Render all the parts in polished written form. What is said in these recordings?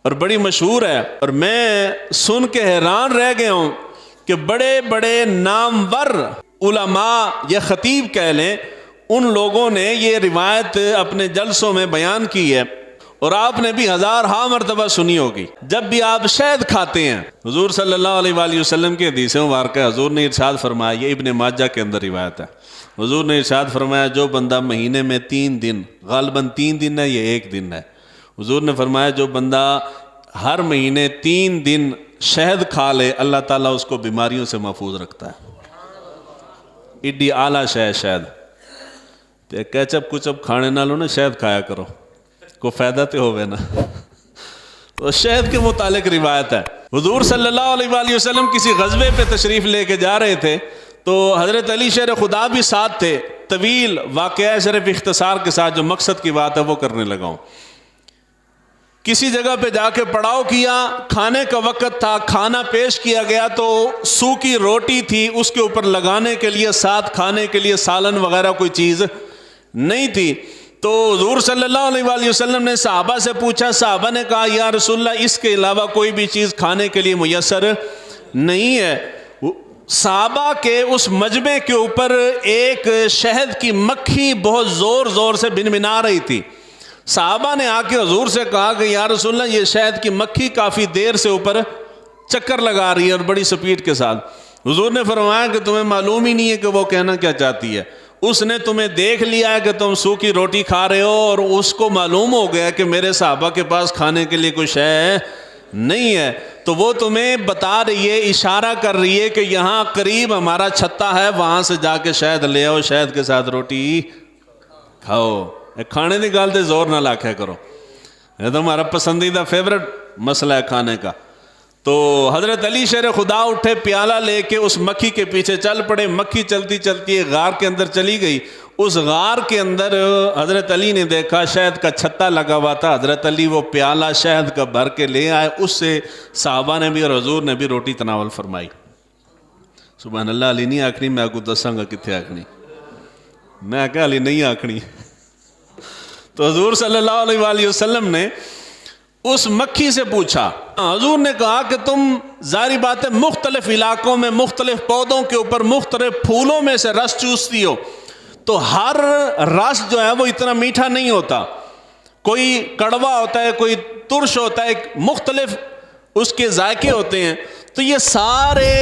اور بڑی مشہور ہے، اور میں سن کے حیران رہ گیا ہوں کہ بڑے بڑے نامور علماء یا خطیب کہہ لیں، ان لوگوں نے یہ روایت اپنے جلسوں میں بیان کی ہے، اور آپ نے بھی ہزارہا مرتبہ سنی ہوگی۔ جب بھی آپ شہد کھاتے ہیں، حضور صلی اللہ علیہ وآلہ وسلم کی حدیث مبارکہ، حضور نے ارشاد فرمایا، یہ ابن ماجہ کے اندر روایت ہے، حضور نے ارشاد فرمایا جو بندہ مہینے میں 3 دن، غالباً 3 دن ہے، یہ 1 دن ہے، حضور نے فرمایا جو بندہ ہر مہینے 3 دن شہد کھا لے، اللہ تعالیٰ اس کو بیماریوں سے محفوظ رکھتا ہے۔ ایڈی اعلیٰ شہد تے کیچپ کچپ کھانے نالوں نا شہد کھایا کرو، کو فائدہ تے ہوئے نا۔ تو شہد کے متعلق روایت ہے، حضور صلی اللہ علیہ وآلہ وسلم کسی غزوے پہ تشریف لے کے جا رہے تھے، تو حضرت علی شیر خدا بھی ساتھ تھے۔ طویل واقعہ، صرف اختصار کے ساتھ جو مقصد کی بات ہے وہ کرنے لگا ہوں۔ کسی جگہ پہ جا کے پڑاؤ کیا، کھانے کا وقت تھا، کھانا پیش کیا گیا، تو سوکھی روٹی تھی، اس کے اوپر لگانے کے لیے، ساتھ کھانے کے لیے سالن وغیرہ کوئی چیز نہیں تھی۔ تو حضور صلی اللہ علیہ وآلہ وسلم نے صحابہ سے پوچھا، صحابہ نے کہا یا رسول اللہ اس کے علاوہ کوئی بھی چیز کھانے کے لیے میسر نہیں ہے۔ صحابہ کے اس مجمع کے اوپر ایک شہد کی مکھی بہت زور زور سے بنبنا رہی تھی۔ صحابہ نے آ کے حضور سے کہا کہ یا رسول اللہ یہ شہد کی مکھی کافی دیر سے اوپر چکر لگا رہی ہے اور بڑی سپیڈ کے ساتھ۔ حضور نے فرمایا کہ تمہیں معلوم ہی نہیں ہے کہ وہ کہنا کیا چاہتی ہے، اس نے تمہیں دیکھ لیا ہے کہ تم سوکھی روٹی کھا رہے ہو، اور اس کو معلوم ہو گیا کہ میرے صحابہ کے پاس کھانے کے لیے کچھ ہے نہیں ہے، تو وہ تمہیں بتا رہی ہے، اشارہ کر رہی ہے کہ یہاں قریب ہمارا چھتا ہے، وہاں سے جا کے شہد لے آؤ، شہد کے ساتھ روٹی کھاؤ۔ کھانے کی گل تے زور نہ لاکھیا کرو، یہ تو ہمارا پسندیدہ فیورٹ مسئلہ ہے کھانے کا۔ تو حضرت علی شیر خدا اٹھے، پیالہ لے کے اس مکھی کے پیچھے چل پڑے۔ مکھی چلتی چلتی غار کے اندر چلی گئی۔ اس غار کے اندر حضرت علی نے دیکھا شہد کا چھتا لگا ہوا تھا۔ حضرت علی وہ پیالہ شہد کا بھر کے لے آئے، اس سے صحابہ نے بھی اور حضور نے بھی روٹی تناول فرمائی۔ سبحان اللہ، علی نہیں آکھنی، میں کو دساں گا کتنے آکھنی، میں کہا علی نہیں آکھنی۔ تو حضور صلی اللہ علیہ وآلہ وسلم نے اس مکھی سے پوچھا، حضور نے کہا کہ تم ظاہری بات ہے مختلف علاقوں میں مختلف پودوں کے اوپر مختلف پھولوں میں سے رس چوستی ہو، تو ہر رس جو ہے وہ اتنا میٹھا نہیں ہوتا، کوئی کڑوا ہوتا ہے، کوئی ترش ہوتا ہے، مختلف اس کے ذائقے ہوتے ہیں، تو یہ سارے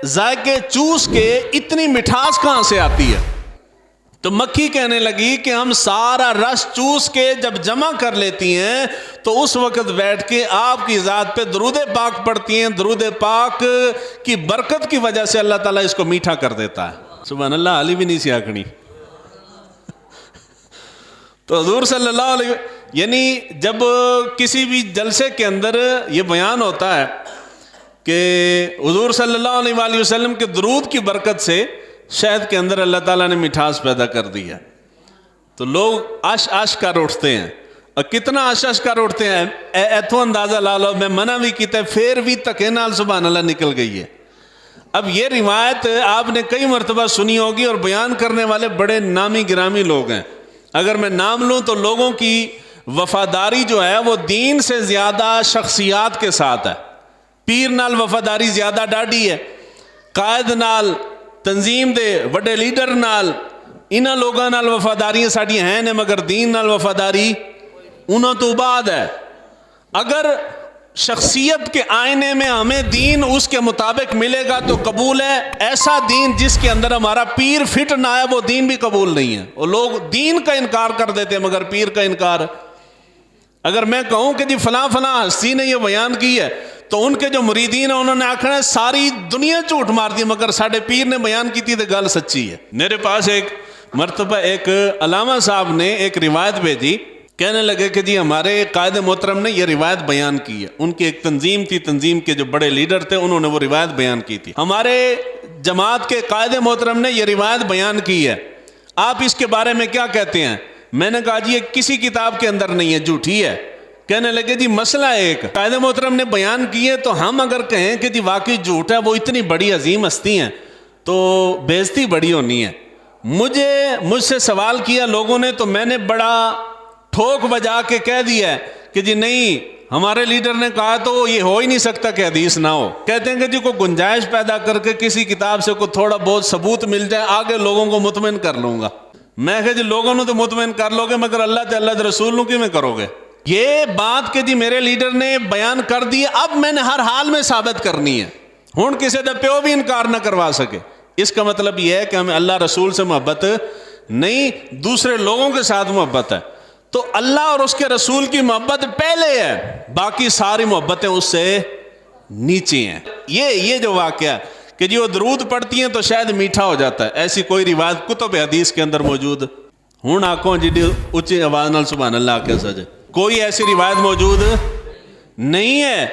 ذائقے چوس کے اتنی مٹھاس کہاں سے آتی ہے؟ تو مکھی کہنے لگی کہ ہم سارا رس چوس کے جب جمع کر لیتی ہیں تو اس وقت بیٹھ کے آپ کی ذات پہ درود پاک پڑھتی ہیں، درود پاک کی برکت کی وجہ سے اللہ تعالیٰ اس کو میٹھا کر دیتا ہے۔ سبحان اللہ، علی بھی نہیں سی آکھنی۔ تو حضور صلی اللہ علیہ یعنی جب کسی بھی جلسے کے اندر یہ بیان ہوتا ہے کہ حضور صلی اللہ علیہ وآلہ وسلم کے درود کی برکت سے شہد کے اندر اللہ تعالیٰ نے مٹھاس پیدا کر دی ہے، تو لوگ عش عش کر اٹھتے ہیں، اور کتنا عش عش کر اٹھتے ہیں ایتھوں اندازہ لا لو، میں منع بھی کیتا ہے پھر بھی تکے نال سبحان اللہ نکل گئی ہے۔ اب یہ روایت آپ نے کئی مرتبہ سنی ہوگی، اور بیان کرنے والے بڑے نامی گرامی لوگ ہیں، اگر میں نام لوں تو لوگوں کی وفاداری جو ہے وہ دین سے زیادہ شخصیات کے ساتھ ہے۔ پیر نال وفاداری زیادہ ڈاڈی ہے، قائد نال، تنظیم دے وڈے لیڈر نال، انہاں لوگاں نال وفاداریاں ساڈی ہیں نے، مگر دین نال وفاداری انہاں تو بعد ہے۔ اگر شخصیت کے آئینے میں ہمیں دین اس کے مطابق ملے گا تو قبول ہے، ایسا دین جس کے اندر ہمارا پیر فٹ نہ ہے وہ دین بھی قبول نہیں ہے۔ اور لوگ دین کا انکار کر دیتے ہیں مگر پیر کا انکار۔ اگر میں کہوں کہ جی فلاں فلاں ہستی نے یہ بیان کی ہے تو ان کے جو مریدین ہیں انہوں نے آکھنا ہے ساری دنیا جھوٹ مار دی، مگر ساڑھے پیر نے بیان کی تھی تو گل سچی ہے۔ میرے پاس ایک مرتبہ ایک علامہ صاحب نے ایک روایت بھیجی، کہنے لگے کہ جی ہمارے قائد محترم نے یہ روایت بیان کی ہے، ان کی ایک تنظیم تھی، تنظیم کے جو بڑے لیڈر تھے انہوں نے وہ روایت بیان کی تھی، ہمارے جماعت کے قائد محترم نے یہ روایت بیان کی ہے، آپ اس کے بارے میں کیا کہتے ہیں؟ میں نے کہا جی یہ کسی کتاب کے اندر نہیں ہے، جھوٹی ہے۔ کہنے لگے جی مسئلہ ایک قائد محترم نے بیان کی ہے، تو ہم اگر کہیں کہ جی واقعی جھوٹ ہے، وہ اتنی بڑی عظیم ہستی ہیں تو بےزتی بڑی ہونی ہے۔ مجھ سے سوال کیا لوگوں نے، تو میں نے بڑا ٹھوک بجا کے کہہ دیا ہے کہ جی نہیں، ہمارے لیڈر نے کہا تو یہ ہو ہی نہیں سکتا کہ حدیث نہ ہو. کہتے ہیں کہ جی کوئی گنجائش پیدا کر کے کسی کتاب سے کوئی تھوڑا بہت ثبوت مل جائے آگے لوگوں کو مطمئن کر لوں گا. میں کہ جی لوگوں نے تو مطمئن کر لو گے مگر اللہ تے اللہ دے رسول کی میں کرو گے. یہ بات کہ جی میرے لیڈر نے بیان کر دی اب میں نے ہر حال میں ثابت کرنی ہے. ہن کسی دا پیو بھی انکار نہ کروا سکے. اس کا مطلب یہ ہے کہ ہمیں اللہ رسول سے محبت نہیں دوسرے لوگوں کے ساتھ محبت ہے. تو اللہ اور اس کے رسول کی محبت پہلے ہے, باقی ساری محبتیں اس سے نیچے ہیں. یہ جو واقعہ ہے کہ جی وہ درود پڑھتی ہیں تو شاید میٹھا ہو جاتا ہے, ایسی کوئی روایت کتب حدیث کے اندر موجود ہوں آنکھوں جی اونچی آواز نال سبحان اللہ کے سجے کوئی ایسی روایت موجود نہیں ہے.